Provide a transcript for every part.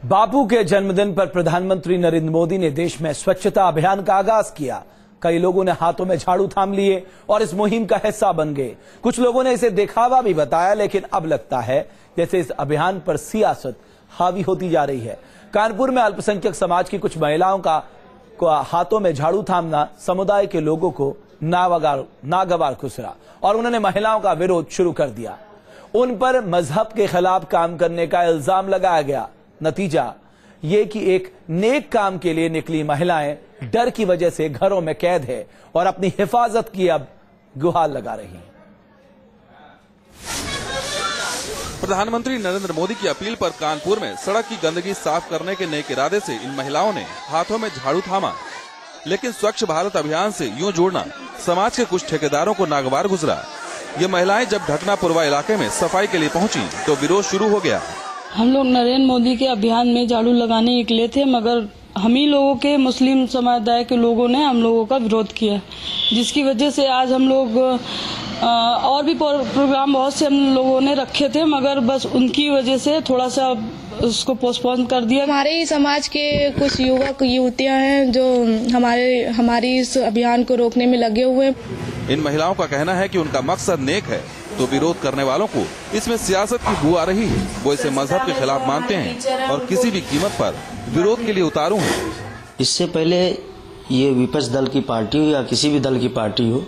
बापू के जन्मदिन पर प्रधानमंत्री नरेंद्र मोदी ने देश में स्वच्छता अभियान का आगाज किया। कई लोगों ने हाथों में झाड़ू थाम लिए और इस मुहिम का हिस्सा बन गए। कुछ लोगों ने इसे दिखावा भी बताया, लेकिन अब लगता है जैसे इस अभियान पर सियासत हावी होती जा रही है। कानपुर में अल्पसंख्यक समाज की कुछ महिलाओं का हाथों में झाड़ू थामना समुदाय के लोगों को नागवार खुसरा और उन्होंने महिलाओं का विरोध शुरू कर दिया। उन पर मजहब के खिलाफ काम करने का इल्जाम लगाया गया। नतीजा ये कि एक नेक काम के लिए निकली महिलाएं डर की वजह से घरों में कैद है और अपनी हिफाजत की अब गुहार लगा रही हैं। प्रधानमंत्री नरेंद्र मोदी की अपील पर कानपुर में सड़क की गंदगी साफ करने के नेक इरादे से इन महिलाओं ने हाथों में झाड़ू थामा, लेकिन स्वच्छ भारत अभियान से यूं जोड़ना समाज के कुछ ठेकेदारों को नागवार गुजरा। ये महिलाएं जब ढटनापुरवा इलाके में सफाई के लिए पहुंची तो विरोध शुरू हो गया। हम लोग नरेंद्र मोदी के अभियान में झाड़ू लगाने निकले थे, मगर हम ही लोगों के मुस्लिम समुदाय के लोगों ने हम लोगों का विरोध किया, जिसकी वजह से आज हम लोग और भी प्रोग्राम बहुत से हम लोगों ने रखे थे, मगर बस उनकी वजह से थोड़ा सा उसको पोस्टपोन कर दिया। हमारे ही समाज के कुछ युवक युवतियां हैं जो हमारी इस अभियान को रोकने में लगे हुए हैं। इन महिलाओं का कहना है कि उनका मकसद नेक है, तो विरोध करने वालों को इसमें सियासत की बू आ रही है। वो इसे मजहब के खिलाफ मानते हैं और किसी भी कीमत पर विरोध के लिए उतारू हैं। इससे पहले ये विपक्ष दल की पार्टी हो या किसी भी दल की पार्टी हो,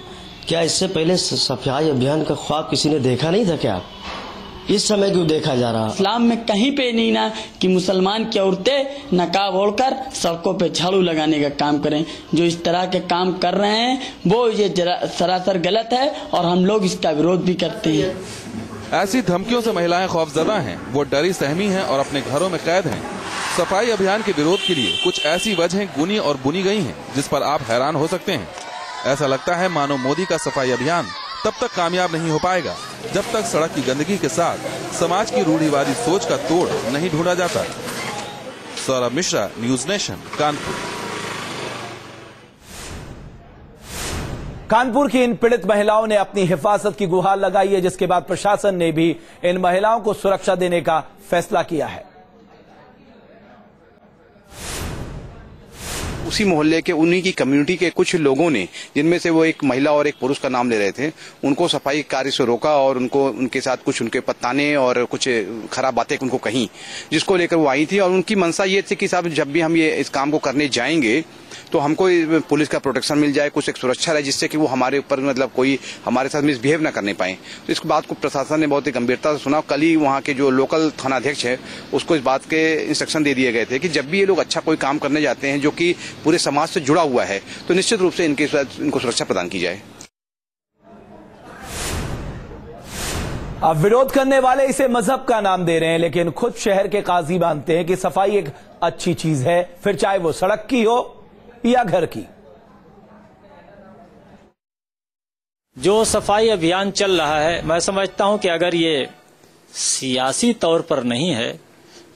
क्या इससे पहले सफाई अभियान का ख्वाब किसी ने देखा नहीं था? क्या इस समय क्यों देखा जा रहा? इस्लाम में कहीं पे नहीं ना कि मुसलमान की औरतें नकाब ओढ़कर सड़कों पे झाड़ू लगाने का काम करें। जो इस तरह के काम कर रहे हैं वो ये सरासर गलत है और हम लोग इसका विरोध भी करते हैं। ऐसी धमकियों से महिलाएं खौफजदा हैं, वो डरी सहमी हैं और अपने घरों में कैद हैं। सफाई अभियान के विरोध के लिए कुछ ऐसी वजहें गुनी और बुनी गई हैं जिस पर आप हैरान हो सकते हैं। ऐसा लगता है मानो मोदी का सफाई अभियान तब तक कामयाब नहीं हो पाएगा जब तक सड़क की गंदगी के साथ समाज की रूढ़िवादी सोच का तोड़ नहीं ढूंढा जाता। Saurabh Mishra, News Nation, Kanpur. कानपुर की इन पीड़ित महिलाओं ने अपनी हिफाजत की गुहार लगाई है, जिसके बाद प्रशासन ने भी इन महिलाओं को सुरक्षा देने का फैसला किया है। उसी मोहल्ले के उन्हीं की कम्युनिटी के कुछ लोगों ने, जिनमें से वो एक महिला और एक पुरुष का नाम ले रहे थे, उनको सफाई कार्य से रोका और उनको उनके साथ कुछ उनके पत्ताने और कुछ खराब बातें उनको कहीं, जिसको लेकर वो आई थी। और उनकी मंशा ये थी कि साहब जब भी हम ये इस काम को करने जाएंगे तो हमको पुलिस का प्रोटेक्शन मिल जाए, कुछ एक सुरक्षा रहे, जिससे कि वो हमारे ऊपर मतलब कोई हमारे साथ मिसबिहेव ना करने पाए। तो इस बात को प्रशासन ने बहुत ही गंभीरता से सुना। कल ही वहाँ के जो लोकल थानाध्यक्ष है उसको इस बात के इंस्ट्रक्शन दे दिए गए थे कि जब भी ये लोग अच्छा कोई काम करने जाते हैं जो कि पूरे समाज से जुड़ा हुआ है तो निश्चित रूप से इनको सुरक्षा प्रदान की जाए। अब विरोध करने वाले इसे मजहब का नाम दे रहे हैं, लेकिन खुद शहर के काजी मानते हैं कि सफाई एक अच्छी चीज है, फिर चाहे वो सड़क की हो या घर की। जो सफाई अभियान चल रहा है, मैं समझता हूं कि अगर ये सियासी तौर पर नहीं है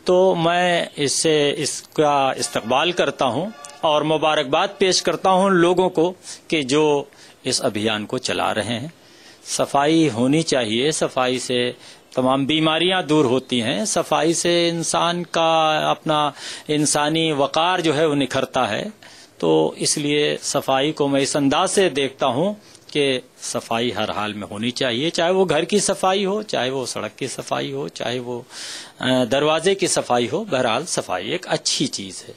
तो मैं इसका इस्तकबाल करता हूं और मुबारकबाद पेश करता हूं लोगों को कि जो इस अभियान को चला रहे हैं। सफाई होनी चाहिए, सफाई से तमाम बीमारियां दूर होती हैं, सफाई से इंसान का अपना इंसानी वकार जो है वो निखरता है। तो इसलिए सफाई को मैं इस अंदाज से देखता हूं कि सफाई हर हाल में होनी चाहिए, चाहे वो घर की सफाई हो, चाहे वो सड़क की सफाई हो, चाहे वो दरवाजे की सफाई हो। बहरहाल सफाई एक अच्छी चीज है।